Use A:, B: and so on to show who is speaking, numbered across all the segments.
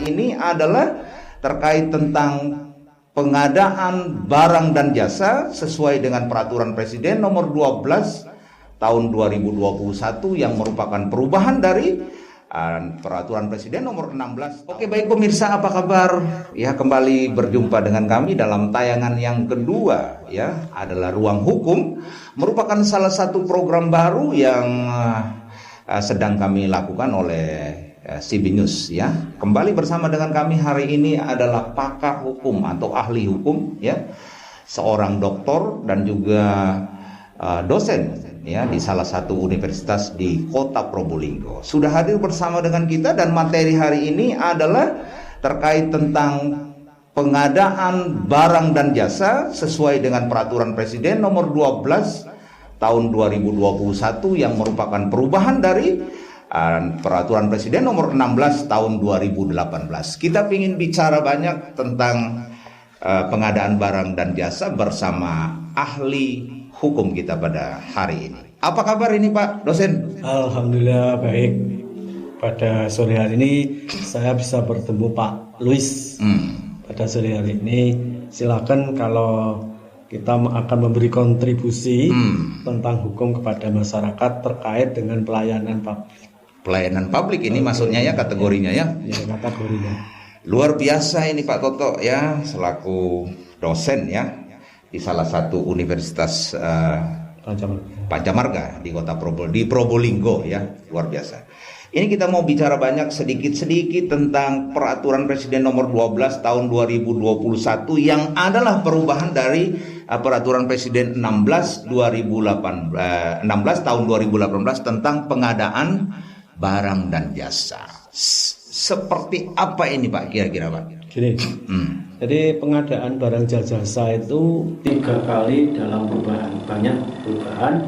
A: hari ini adalah terkait tentang pengadaan barang dan jasa sesuai dengan peraturan Presiden nomor 12 tahun 2021 yang merupakan perubahan dari peraturan Presiden nomor 16. Oke, baik pemirsa, apa kabar? Ya, kembali berjumpa dengan kami dalam tayangan yang kedua, ya, adalah Ruang Hukum, merupakan salah satu program baru yang sedang kami lakukan oleh CB News, ya. Kembali bersama dengan kami hari ini adalah pakar hukum atau ahli hukum, ya, seorang doktor dan juga dosen, ya, di salah satu universitas di Kota Probolinggo. Sudah hadir bersama dengan kita dan materi hari ini adalah terkait tentang pengadaan barang dan jasa sesuai dengan peraturan Presiden nomor 12 tahun 2021 yang merupakan perubahan dari peraturan Presiden nomor 16 tahun 2018. Kita ingin bicara banyak tentang pengadaan barang dan jasa bersama ahli hukum kita pada hari ini. Apa kabar ini Pak dosen?
B: Alhamdulillah baik. Pada sore hari ini saya bisa bertemu Pak Luis. Pada sore hari ini silakan kalau kita akan memberi kontribusi tentang hukum kepada masyarakat terkait dengan pelayanan publik.
A: Pelayanan publik ini maksudnya ya kategorinya ya?
B: Ya, kategorinya.
A: Luar biasa ini Pak Toto ya, selaku dosen ya di salah satu universitas Pancamarga di Kota Probolinggo ya, luar biasa. Ini kita mau bicara banyak sedikit tentang peraturan Presiden nomor 12 tahun 2021 yang adalah perubahan dari peraturan Presiden 16 tahun 2018 tentang pengadaan barang dan jasa. Seperti apa ini Pak kira-kira Pak?
B: Gini, jadi pengadaan barang jasa itu 3 kali dalam perubahan, banyak perubahan,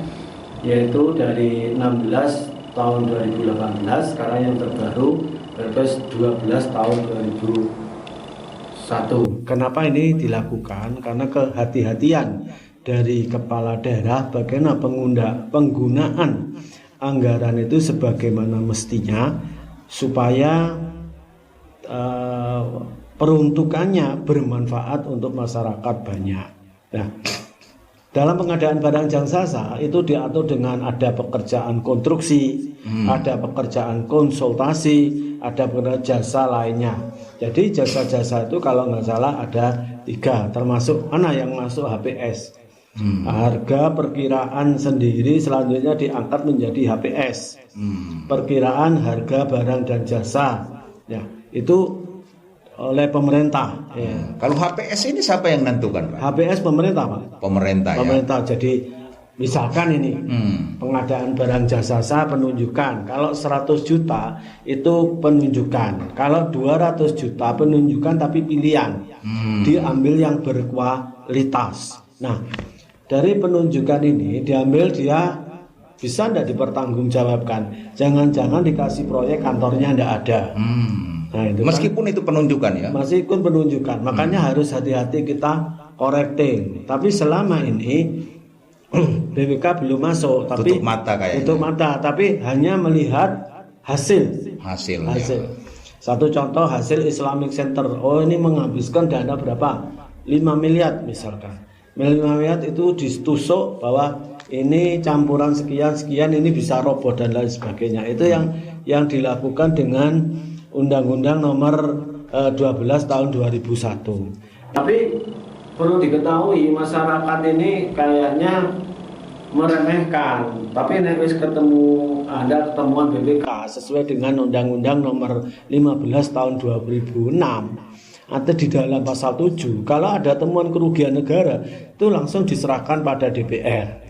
B: yaitu dari 16 tahun 2018, sekarang yang terbaru Perpres 12 tahun 2001. Kenapa ini dilakukan? Karena kehati-hatian dari kepala daerah bagaimana penggunaan anggaran itu sebagaimana mestinya supaya peruntukannya bermanfaat untuk masyarakat banyak. Nah, dalam pengadaan barang jasa itu diatur dengan ada pekerjaan konstruksi, ada pekerjaan konsultasi, ada pekerjaan jasa lainnya. Jadi jasa-jasa itu kalau nggak salah ada 3, termasuk mana yang masuk HPS. Harga perkiraan sendiri selanjutnya diangkat menjadi HPS. Perkiraan harga barang dan jasa, ya itu oleh pemerintah. Ya.
A: Kalau HPS ini siapa yang menentukan Pak?
B: HPS pemerintah Pak.
A: Pemerintah.
B: Ya? Jadi misalkan ini pengadaan barang jasa penunjukan. Kalau 100 juta itu penunjukan. Kalau 200 juta penunjukan tapi pilihan. Diambil yang berkualitas. Nah, dari penunjukan ini diambil dia bisa tidak dipertanggungjawabkan. Jangan-jangan dikasih proyek kantornya tidak ada. Nah, itu
A: meskipun kan, itu penunjukan ya.
B: Meskipun penunjukan, makanya harus hati-hati kita correcting. Tapi selama ini BPK belum masuk, tapi
A: tutup mata kayaknya.
B: Tutup mata, tapi hanya melihat hasil.
A: Ya.
B: Satu contoh hasil Islamic Center. Oh, ini menghabiskan dana berapa? 5 miliar misalkan. 5 miliar itu ditusuk bahwa ini campuran sekian ini bisa roboh dan lain sebagainya. Itu yang dilakukan dengan Undang-Undang nomor 12 tahun 2001. Tapi perlu diketahui masyarakat ini kayaknya meremehkan. Tapi nek wis ada ketemuan BPK sesuai dengan Undang-Undang nomor 15 tahun 2006. Atau di dalam pasal 7, kalau ada temuan kerugian negara itu langsung diserahkan pada DPR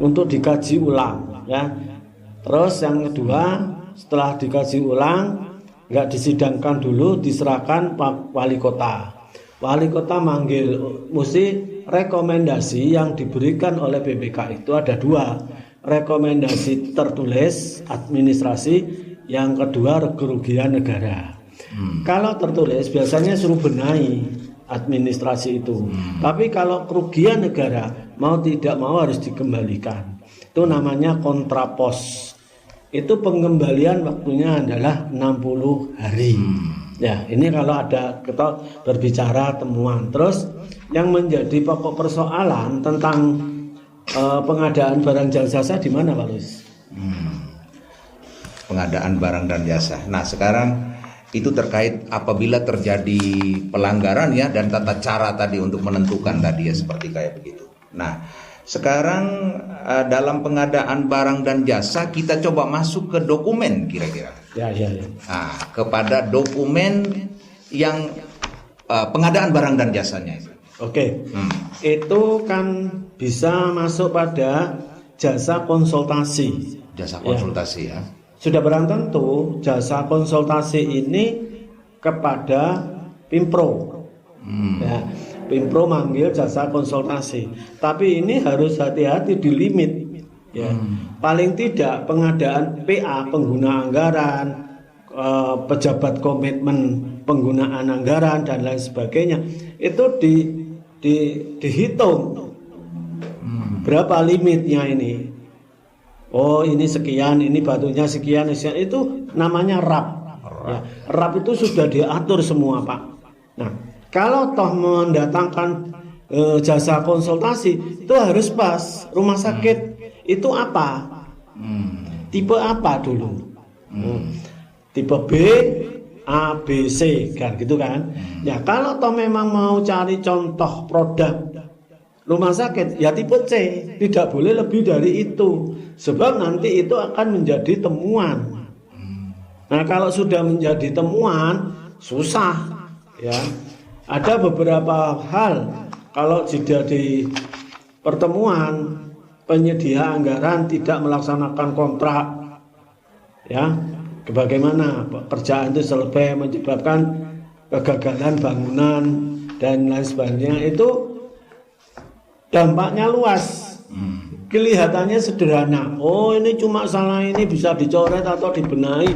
B: untuk dikaji ulang, ya. Terus yang kedua, setelah dikaji ulang nggak disidangkan dulu, diserahkan Pak Wali Kota. Wali Kota manggil, mesti rekomendasi yang diberikan oleh BPK itu ada 2. Rekomendasi tertulis administrasi, yang kedua kerugian negara. Kalau tertulis biasanya suruh benahi administrasi itu. Tapi kalau kerugian negara mau tidak mau harus dikembalikan. Itu namanya kontrapos. Itu pengembalian waktunya adalah 60 hari. Ya, ini kalau ada kita berbicara temuan. Terus yang menjadi pokok persoalan tentang pengadaan barang dan jasa di mana, Pak Luis?
A: Pengadaan barang dan jasa. Nah, sekarang itu terkait apabila terjadi pelanggaran ya, dan tata cara tadi untuk menentukan tadi ya, seperti kayak begitu. Nah, sekarang dalam pengadaan barang dan jasa kita coba masuk ke dokumen kira-kira.
B: Ya.
A: Nah, kepada dokumen yang pengadaan barang dan jasanya itu.
B: Oke. Itu kan bisa masuk pada jasa konsultasi.
A: Jasa konsultasi ya.
B: Sudah barang tentu jasa konsultasi ini kepada Pimpro. Ya, Pimpro manggil jasa konsultasi. Tapi ini harus hati-hati di limit. Ya, paling tidak pengadaan PA, pengguna anggaran, pejabat komitmen penggunaan anggaran dan lain sebagainya itu dihitung berapa limitnya ini. Oh, ini sekian, ini batunya sekian, itu namanya RAP. Ya, RAP itu sudah diatur semua, Pak. Nah, kalau toh mendatangkan jasa konsultasi itu harus pas rumah sakit itu apa? Tipe apa dulu? Tipe B, A, B, C kan gitu kan? Ya kalau toh memang mau cari contoh produk rumah sakit ya tipe C, tidak boleh lebih dari itu. Sebab nanti itu akan menjadi temuan. Nah, kalau sudah menjadi temuan susah ya. Ada beberapa hal kalau sudah di pertemuan penyedia anggaran tidak melaksanakan kontrak ya, bagaimana pekerjaan itu selesai menyebabkan kegagalan bangunan dan lain sebagainya, itu dampaknya luas. Kelihatannya sederhana, oh ini cuma salah ini bisa dicoret atau dibenahi,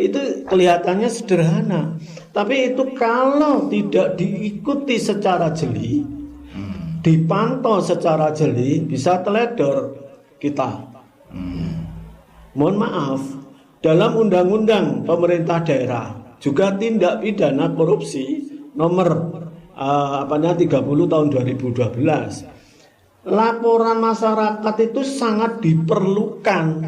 B: itu kelihatannya sederhana, tapi itu kalau tidak diikuti secara jeli, dipantau secara jeli, bisa teledor kita. Mohon maaf, dalam undang-undang pemerintah daerah juga tindak pidana korupsi nomor 30 tahun 2012. Laporan masyarakat itu sangat diperlukan.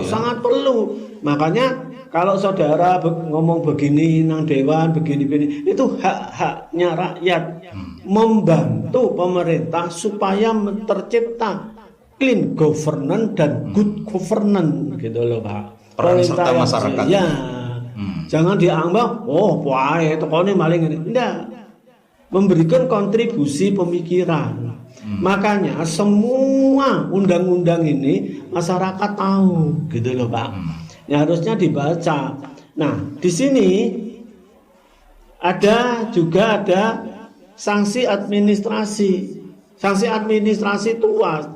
B: Sangat perlu. Makanya kalau saudara ngomong begini nang dewan begini itu hak-haknya rakyat. Membantu pemerintah supaya tercipta clean governance dan good governance gitu loh, Pak.
A: Peran serta masyarakat.
B: Ya. Jangan dianggap wae tekone maling ini. Enggak. Memberikan kontribusi pemikiran. Makanya semua undang-undang ini masyarakat tahu gitu loh, Pak. Ya harusnya dibaca. Nah, di sini juga ada sanksi administrasi. Sanksi administrasi itu kuat.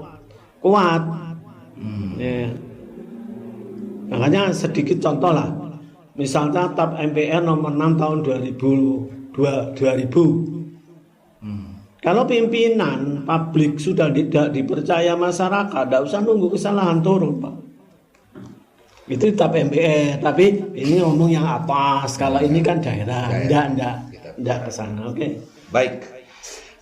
B: Ya. Makanya sedikit contoh lah. Misalnya TAP MPR nomor 6 tahun 2000. Kalau pimpinan publik sudah tidak dipercaya masyarakat, tidak usah nunggu kesalahan turun, Pak. Itu TAP MPR, tapi ini ngomong yang atas. Kalau ini kan daerah, enggak ke sana. Oke.
A: Baik.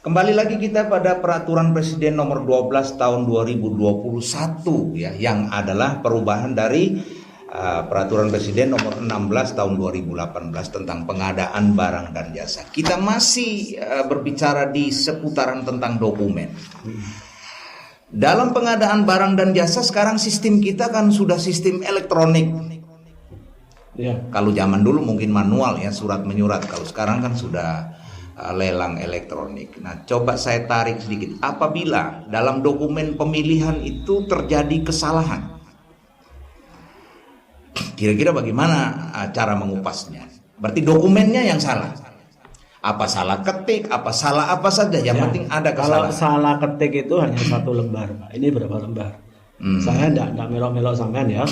A: Kembali lagi kita pada peraturan Presiden nomor 12 tahun 2021 ya, yang adalah perubahan dari peraturan Presiden nomor 16 tahun 2018 tentang pengadaan barang dan jasa. Kita masih berbicara di seputaran tentang dokumen. Dalam pengadaan barang dan jasa sekarang sistem kita kan sudah sistem elektronik.
B: Ya.
A: Kalau zaman dulu mungkin manual ya, surat menyurat. Kalau sekarang kan sudah lelang elektronik. Nah, coba saya tarik sedikit. Apabila dalam dokumen pemilihan itu terjadi kesalahan, kira-kira bagaimana cara mengupasnya? Berarti dokumennya yang salah. Apa salah ketik, apa salah apa saja, yang penting ada kesalahan.
B: Kalau salah ketik itu hanya satu lembar, Pak. Ini berapa lembar? Saya enggak melok-melok sampean ya.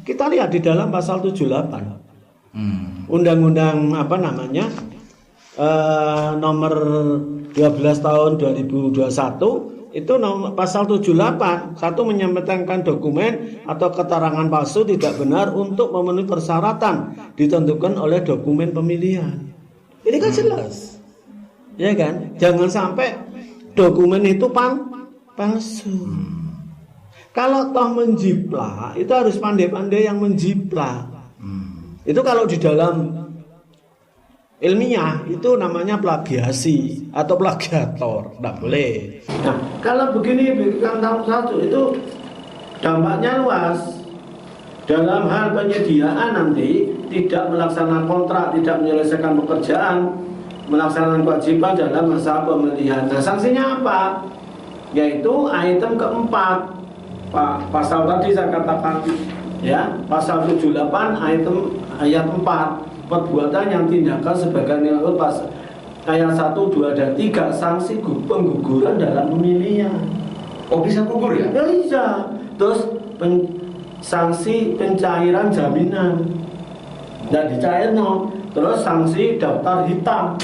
B: Kita lihat di dalam pasal 78. Undang-undang nomor 12 tahun 2021 itu pasal 78, satu menyampaikan dokumen atau keterangan palsu tidak benar untuk memenuhi persyaratan ditentukan oleh dokumen pemilihan. Ini kan jelas, ya kan? Jangan sampai dokumen itu palsu. Kalau toh menjiplak, itu harus pandai-pandai yang menjiplak. Itu kalau di dalam ilmiah itu namanya plagiasi atau plagiator, tidak boleh. Nah, kalau begini berikan tahun satu itu dampaknya luas. Dalam hal penyediaan nanti tidak melaksanakan kontrak, tidak menyelesaikan pekerjaan, melaksanakan kewajiban dalam masa pemilihan. Nah, sanksinya apa? Yaitu item keempat, Pak, pasal tadi saya katakan, ya, pasal 78 item ayat 4. Perbuatan yang tindakan sebagai nilai pas ayat 1, 2, dan 3 sanksi pengguguran dalam pemilihan.
A: Oh, bisa gugur ya?
B: Ya bisa. Terus sanksi pencairan jaminan dan dicair no. Terus sanksi daftar hitam.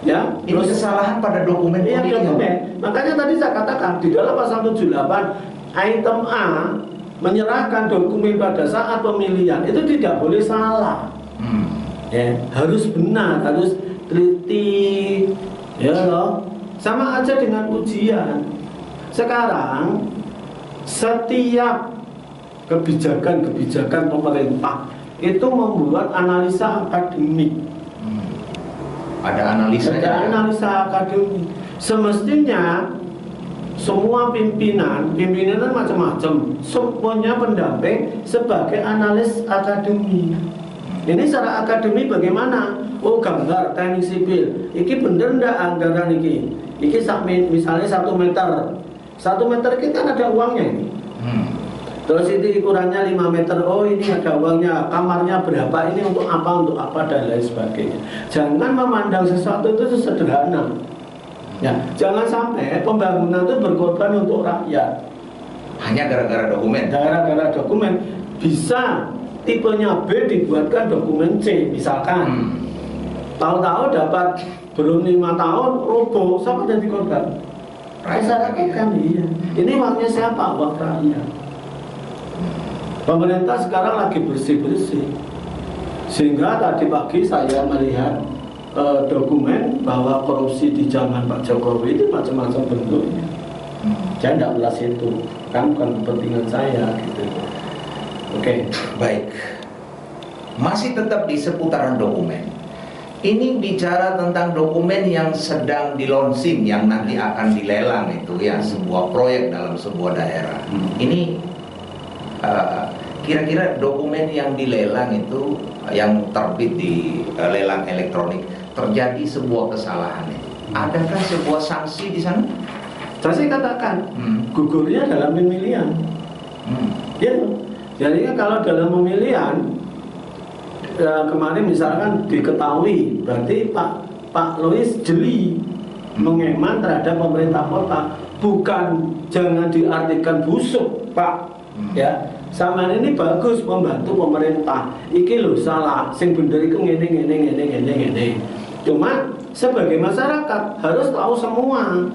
B: Ya,
A: Ini
B: terus
A: kesalahan pada dokumen pemilihan.
B: dokumen. Makanya tadi saya katakan di dalam pasal 78 item A menyerahkan dokumen pada saat pemilihan itu tidak boleh salah. Ya, harus benar, harus teliti, ya loh. Sama aja dengan ujian. Sekarang setiap kebijakan pemerintah itu membuat analisa akademik.
A: Ada analisanya.
B: Ada analisa akademik. Semestinya semua pimpinan macam-macam, semuanya pendamping sebagai analis akademik. Ini secara akademik bagaimana? Oh, gambar teknik sipil. Iki bener ndak anggaran iki? Iki misalnya 1 meter. 1 meter itu kan ada uangnya ini. Terus itu ukurannya 5 meter. Oh, ini ada uangnya. Kamarnya berapa? Ini untuk apa dan lain sebagainya. Jangan memandang sesuatu itu sederhana. Ya, jangan sampai pembangunan itu berkorban untuk rakyat.
A: Hanya gara-gara dokumen.
B: Gara-gara dokumen bisa tipenya B dibuatkan dokumen C misalkan. Tahu-tahu dapat belum 5 tahun roboh, siapa jadi korban? Masyarakat kan, iya. Ini uangnya siapa? Uang rakyat. Pemerintah sekarang lagi bersih-bersih. Sehingga tadi pagi saya melihat dokumen bahwa korupsi di zaman Pak Jokowi itu macam-macam bentuknya. Saya tidak ulas itu, kan bukan kepentingan saya gitu. Oke,
A: baik. Masih tetap di seputaran dokumen. Ini bicara tentang dokumen yang sedang di-launching, yang nanti akan dilelang itu ya, sebuah proyek dalam sebuah daerah. Ini kira-kira dokumen yang dilelang itu, yang terbit di lelang elektronik, terjadi sebuah kesalahan. Adakah sebuah sanksi di sana?
B: Saya katakan gugurnya dalam pemilihan. Ya, jadi kalau dalam pemilihan kemarin misalkan diketahui, berarti Pak Louis jeli mengeman terhadap pemerintah kota. Bukan, jangan diartikan busuk, Pak. Ya, sama ini bagus membantu pemerintah. Iki lho salah, sing bener iku ngene. Cuma sebagai masyarakat harus tahu semua.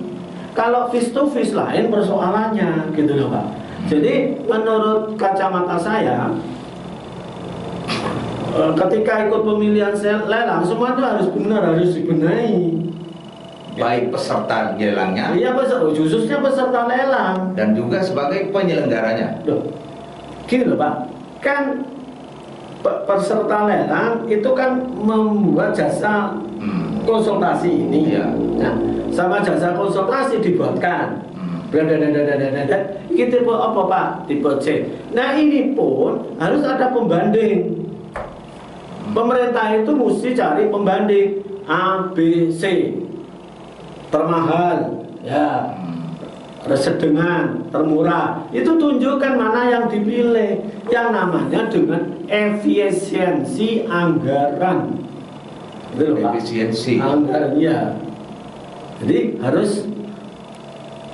B: Kalau face to face lain persoalannya, gitu loh Pak. Jadi menurut kacamata saya, ketika ikut pemilihan lelang, semua itu harus benar, harus dibenahi.
A: Baik peserta lelangnya,
B: iya khususnya peserta lelang,
A: dan juga sebagai penyelenggaranya.
B: Loh, gini loh Pak, kan peserta lelang itu kan membuat jasa konsultasi ini.
A: Ya.
B: Nah, sama jasa konsultasi dibuatkan. Ini tipe apa Pak? Tipe C. Nah ini pun harus ada pembanding. Pemerintah itu mesti cari pembanding A, B, C. Termahal, ya, sedengan, termurah. Itu tunjukkan mana yang dipilih. Yang namanya dengan efisiensi anggaran. Itu loh, Pak.
A: Efisiensi
B: anggaran, ya. Jadi harus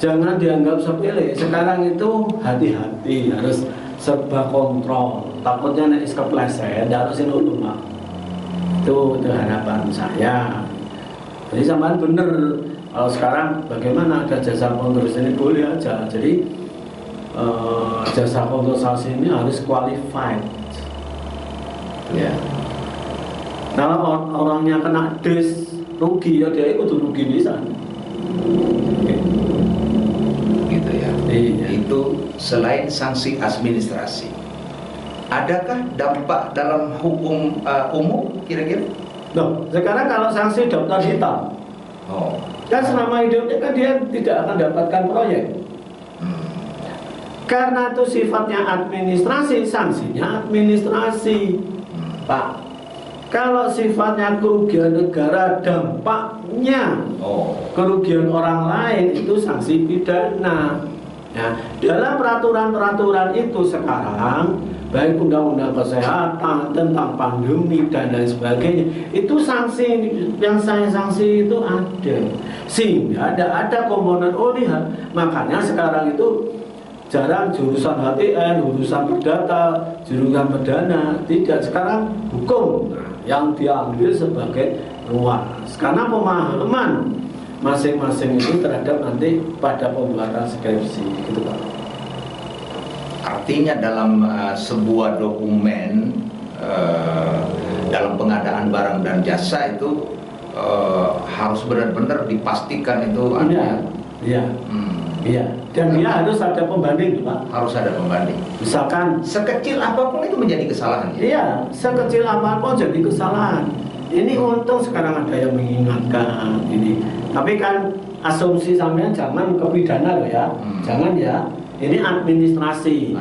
B: jangan dianggap sepele. Sekarang itu hati-hati, harus serba kontrol. Takutnya nek kepleset, harus nulung Pak. Itu harapan saya. Jadi sampean bener, kalau sekarang bagaimana ada jasa konsultasi ini boleh aja. Jadi jasa konsultasi ini harus qualified. Ya. Kalau orangnya kena rugi ya dia ikut rugi bisa.
A: Gitu ya.
B: Iya.
A: Itu selain sanksi administrasi, adakah dampak dalam hukum umum kira-kira?
B: Loh, sekarang kalau sanksi daftar hitam,
A: Oh,
B: kan selama hidupnya kan dia tidak akan dapatkan proyek. Karena itu sifatnya administrasi, sanksinya administrasi, Pak. Kalau sifatnya kerugian negara, dampaknya kerugian orang lain, itu sanksi pidana. Ya, dalam peraturan-peraturan itu sekarang, baik undang-undang kesehatan tentang pandemi dan lain sebagainya, itu sanksi yang saya sanksi itu ada, sehingga ada komponen lihat. Makanya sekarang itu jarang jurusan HTN, jurusan perdata, jurusan pidana, tidak, sekarang hukum yang diambil sebagai luas karena pemahaman masing-masing itu terhadap nanti pada pembuatan skripsi, gitu Pak.
A: Artinya dalam sebuah dokumen dalam pengadaan barang dan jasa itu harus benar-benar dipastikan itu ada.
B: Iya. Iya. Dan dia harus ada pembanding, Pak.
A: Harus ada pembanding.
B: Misalkan
A: sekecil apapun itu menjadi kesalahan. Ya?
B: Iya, sekecil apapun jadi kesalahan. Ini untung sekarang ada yang mengingatkan ini. Tapi kan asumsi sampean jangan ke pidana loh ya. Jangan ya. Ini administrasi.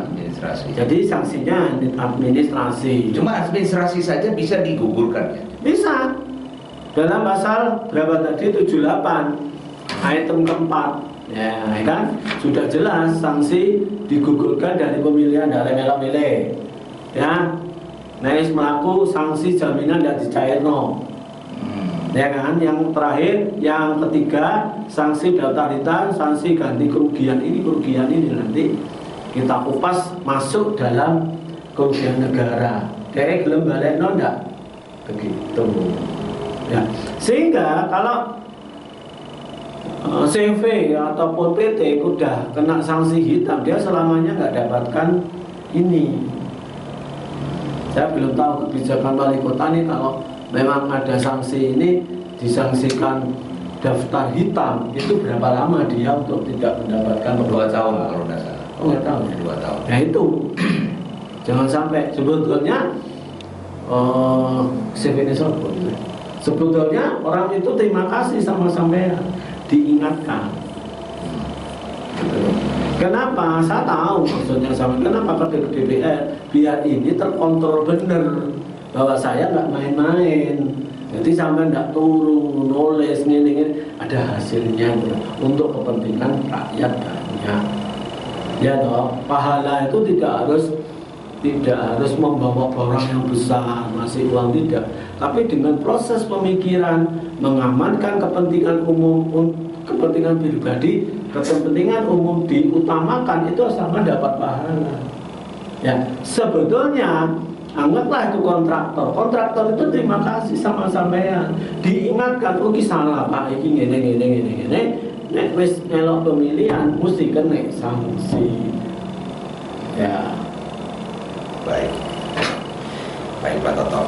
B: Jadi sanksinya administrasi.
A: Cuma administrasi saja bisa digugurkan ya?
B: Bisa. Dalam pasal berapa tadi 78 item keempat. Ya kan sudah jelas sanksi digugurkan dari pemilihan dari milih. Ya. Nek melaku sanksi jaminan tidak dicairno. Ya kan, yang terakhir, yang ketiga, sanksi daftar hitam, sanksi ganti kerugian ini nanti kita kupas masuk dalam kerugian negara. Kayak gelem balekno ndak? Begitu. Ya. Sehingga kalau CV ataupun PT udah kena sanksi hitam, dia selamanya nggak dapatkan ini. Saya belum tahu kebijakan wali kota nih, kalau memang ada sanksi ini disangsikan daftar hitam, itu berapa lama dia untuk tidak mendapatkan
A: 2 tahun kalau tidak salah.
B: Oh, nggak tahu.
A: 2 tahun.
B: Nah itu jangan sampai sebetulnya CV ini sebetulnya orang itu terima kasih sama sampean, diingatkan. Kenapa? Saya tahu maksudnya sama. Kenapa ke DPR? Biar ini terkontrol bener bahwa saya nggak main-main. Jadi sampai nggak turun nulis ini ada hasilnya untuk kepentingan rakyat banyak. Ya toh, pahala itu tidak harus membawa barang yang besar, masih uang tidak. Tapi dengan proses pemikiran mengamankan kepentingan umum, kepentingan pribadi, kepentingan umum diutamakan, itu sama dapat pahala. Ya, sebetulnya anggaplah itu kontraktor itu terima kasih sama sampean, diingatkan, oh salah Pak, ini nek wis melok pemilihan mesti kena sanksi. Ya.
A: Baik Pak Toto,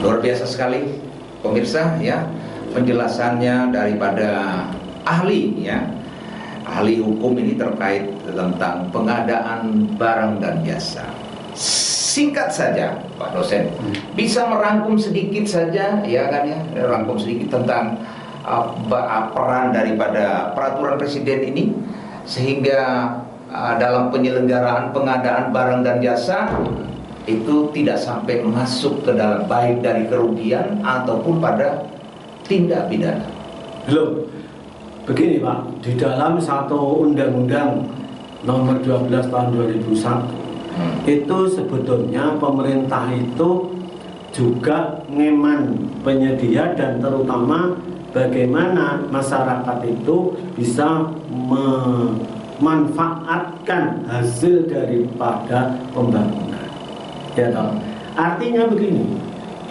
A: luar biasa sekali pemirsa ya penjelasannya daripada ahli ya, ahli hukum ini terkait tentang pengadaan barang dan jasa. Singkat saja Pak dosen, bisa merangkum sedikit saja ya kan ya, rangkum sedikit tentang peran daripada peraturan presiden ini sehingga dalam penyelenggaraan pengadaan barang dan jasa itu tidak sampai masuk ke dalam baik dari kerugian ataupun pada tindak pidana.
B: Belum. Begini Pak, di dalam satu undang-undang nomor 12 tahun 2001 itu sebetulnya pemerintah itu juga ngeman penyedia dan terutama bagaimana masyarakat itu bisa memanfaatkan hasil daripada pembangunan. Ya toh. Artinya begini,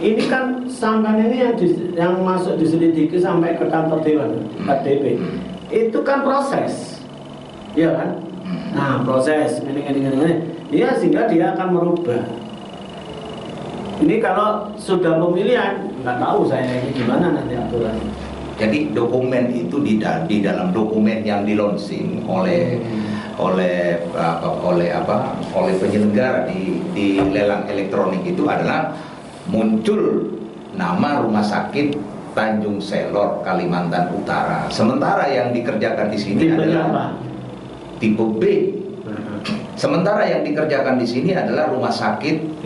B: ini kan sangkaan ini yang masuk diselidiki sampai ke kantor dewan KDP itu kan proses, ya kan? Nah proses ini, ya sehingga dia akan merubah. Ini kalau sudah pemilihan nggak tahu saya ini gimana nanti aturan.
A: Jadi dokumen itu di dalam dokumen yang dilonsing oleh penyelenggara di lelang elektronik itu adalah muncul nama rumah sakit Tanjung Selor Kalimantan Utara. Sementara yang dikerjakan di sini adalah tipe B. Sementara yang dikerjakan di sini adalah rumah sakit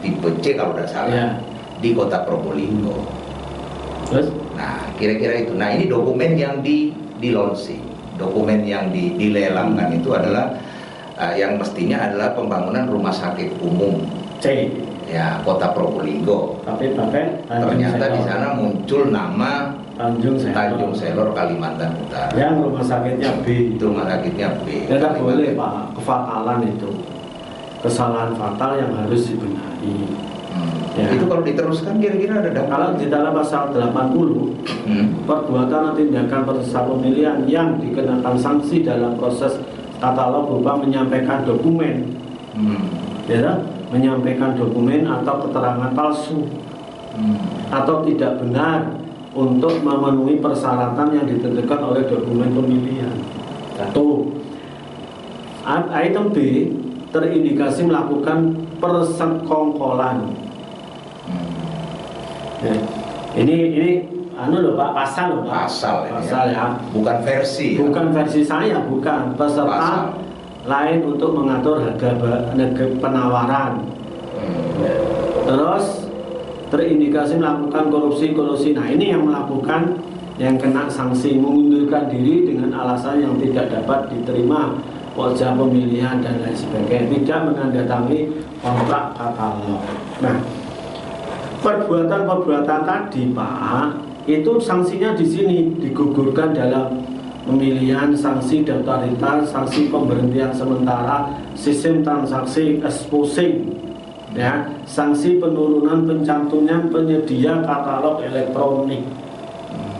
A: tipe C kalau tidak salah di Kota Probolinggo.
B: Terus?
A: Nah, kira-kira itu. Nah, ini dokumen yang dilonsing, dokumen yang dilelangkan itu adalah yang mestinya adalah pembangunan rumah sakit umum
B: C.
A: Ya, Kota Probolinggo.
B: Tapi pakai
A: ternyata di sana muncul nama
B: Tanjung
A: Selor Kalimantan Utara.
B: Yang rumah sakitnya B.
A: Itu rumah sakitnya B.
B: Tidak boleh Pak, kefatalan itu, kesalahan fatal yang harus dibenahi. Ya.
A: Itu kalau diteruskan kira-kira ada dampak.
B: Kalau di dalam pasal 80 perbuatan atau tindakan peserta pemilihan yang dikenakan sanksi dalam proses katalog berupa menyampaikan dokumen, ya, menyampaikan dokumen atau keterangan palsu atau tidak benar untuk memenuhi persyaratan yang ditentukan oleh dokumen pemilihan. Satu, item B terindikasi melakukan persekongkolan. Ya. Ini loh Pak, pasal loh Pak. Pasal ya.
A: Bukan versi.
B: Bukan versi saya, bukan. Peserta pasal lain untuk mengatur harga penawaran. Terus terindikasi melakukan korupsi. Nah, ini yang melakukan yang kena sanksi mengundurkan diri dengan alasan yang tidak dapat diterima pokja pemilihan dan lain sebagainya, tidak menandatangani kontrak katalog. Nah, perbuatan tadi Pak, itu sanksinya di sini digugurkan dalam pemilihan, sanksi datoritas, sanksi pemberhentian sementara, sistem transaksi exposing, ya, sanksi penurunan pencantuman penyedia katalog elektronik.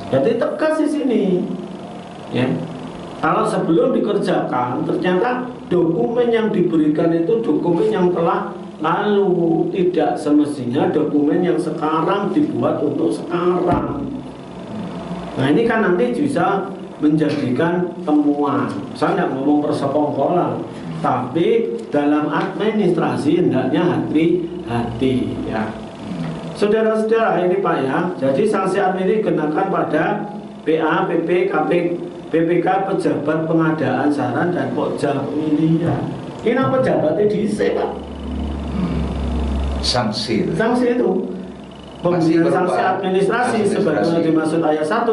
B: Jadi tegas di sini, ya. Kalau sebelum dikerjakan ternyata dokumen yang diberikan itu dokumen yang telah lalu, tidak semestinya dokumen yang sekarang dibuat untuk sekarang. Nah ini kan nanti bisa menjadikan temuan. Saya tidak ngomong persekongkolan, tapi dalam administrasi hendaknya hati-hati ya. Saudara-saudara ini Pak ya, jadi sanksi administrasi dikenakan pada PA, PP, KP, PPK, pejabat pengadaan saran dan pokja pemilihan. Ini pejabatnya diisi Pak.
A: Sanksi
B: itu pemberian sanksi administrasi sebagaimana dimaksud ayat 1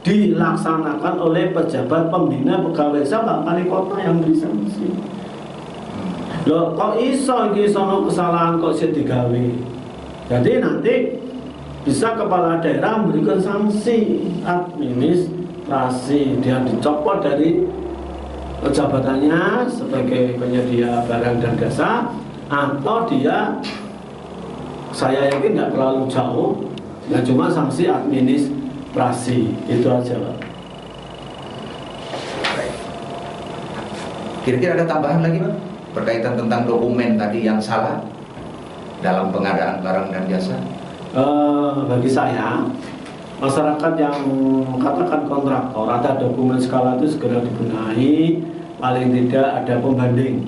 B: dilaksanakan oleh pejabat pembina pegawai sama wali kota yang beri sanksi. Loh kok iso kesalahan kok sih digawe. Jadi nanti bisa kepala daerah memberikan sanksi administrasi, dia dicopot dari jabatannya sebagai penyedia barang dan jasa, atau dia, saya yakin nggak terlalu jauh, ya cuma sanksi administrasi, itu aja Pak.
A: Kira-kira ada tambahan lagi Pak berkaitan tentang dokumen tadi yang salah dalam pengadaan barang dan jasa?
B: Bagi saya, masyarakat yang katakan kontraktor ada dokumen skala itu segera dibenahi, paling tidak ada pembanding.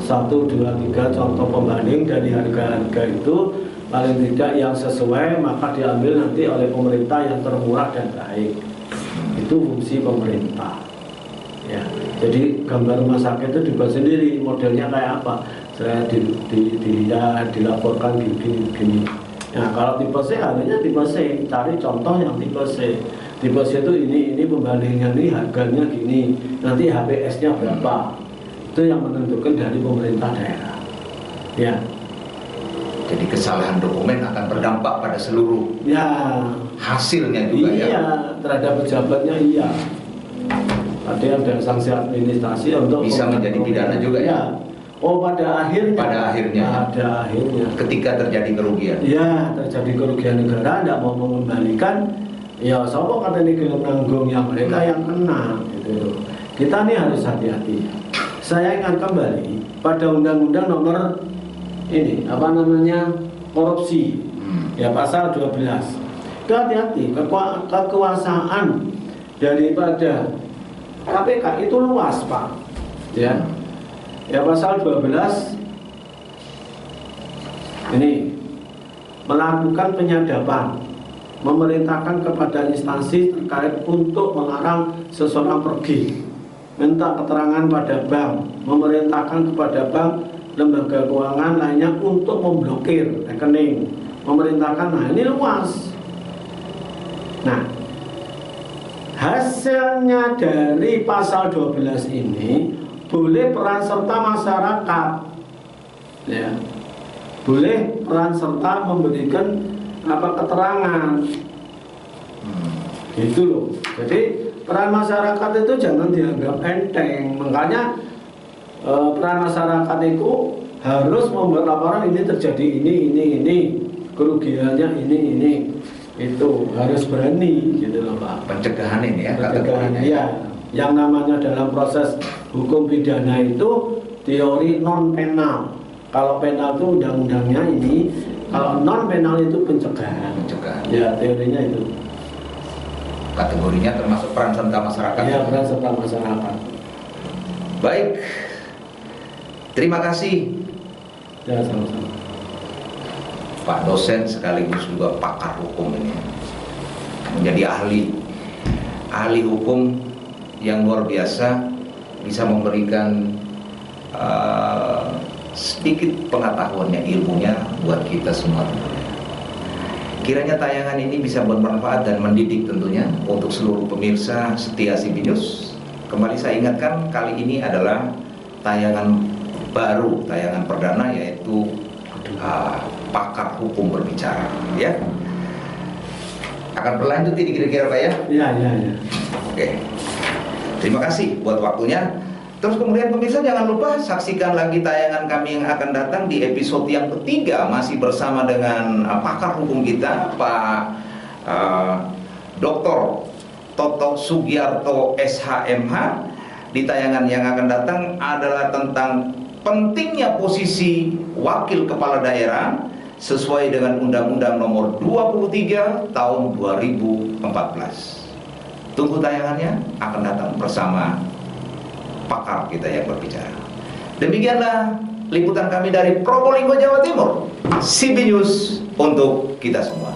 B: 1, 2, 3 contoh pembanding dari harga-harga itu, paling tidak yang sesuai maka diambil nanti oleh pemerintah yang termurah dan baik. Itu fungsi pemerintah ya. Jadi gambar rumah sakit itu dibuat sendiri, modelnya kayak apa, saya dilihat, dilaporkan gini. Nah kalau tipe C harganya tipe C, cari contoh yang tipe C. Tipe C itu ini pembandingnya ini harganya gini, nanti HPS-nya berapa. Itu yang menentukan dari pemerintah daerah ya.
A: Jadi kesalahan dokumen akan berdampak pada seluruh hasilnya juga ya.
B: Terhadap pejabatnya iya. Ada yang sanksi administrasi untuk
A: bisa menjadi pidana juga ya.
B: Oh, pada akhirnya.
A: Pada akhirnya. Ketika terjadi kerugian.
B: Ya, terjadi kerugian negara, tidak mau mengembalikan. Ya, sopo kata ini gelem nanggung, yang mereka yang kena. Gitu. Kita nih harus hati-hati. Saya ingat kembali pada Undang-Undang Nomor ini apa namanya korupsi, ya pasal 12. Itu hati-hati, kekuasaan daripada KPK itu luas, Pak. Ya. Ya pasal 12 ini melakukan penyadapan, memerintahkan kepada instansi terkait untuk melarang seseorang pergi, minta keterangan pada bank, memerintahkan kepada bank, lembaga keuangan lainnya untuk memblokir rekening, memerintahkan. Nah, ini luas. Nah, hasilnya dari pasal 12 ini boleh peran serta masyarakat, ya, boleh peran serta memberikan keterangan, gitu loh. Jadi peran masyarakat itu jangan dianggap enteng. Makanya peran masyarakat itu harus membuat laporan, ini terjadi ini, kerugiannya ini, itu harus berani, gitu loh Pak.
A: Pencegahan ini ya.
B: Pencegahan, ya. Yang namanya dalam proses hukum pidana itu teori non penal. Kalau penal itu undang-undangnya ini, kalau non penal itu pencegahan. Ya, teorinya itu.
A: Kategorinya termasuk peran serta masyarakat.
B: Ya, peran serta masyarakat.
A: Baik, terima kasih.
B: Ya, sama-sama.
A: Pak dosen sekaligus juga pakar hukum ini, menjadi ahli hukum yang luar biasa, bisa memberikan sedikit pengetahuannya, ilmunya buat kita semua. Kiranya tayangan ini bisa bermanfaat dan mendidik tentunya untuk seluruh pemirsa setia CB News. Kembali saya ingatkan, kali ini adalah tayangan baru, tayangan perdana, yaitu pakar hukum berbicara, ya. Akan berlanjut ini kira-kira Pak ya?
B: Iya.
A: Oke. Terima kasih buat waktunya. Terus kemudian pemirsa jangan lupa saksikan lagi tayangan kami yang akan datang di episode yang ketiga, masih bersama dengan pakar hukum kita, Pak Dr. Toto Sugiarto SHMH. Di tayangan yang akan datang adalah tentang pentingnya posisi wakil kepala daerah sesuai dengan Undang-Undang Nomor 23 Tahun 2014. Tunggu tayangannya, akan datang bersama pakar kita yang berbicara. Demikianlah liputan kami dari Probolinggo, Jawa Timur. CB News untuk kita semua.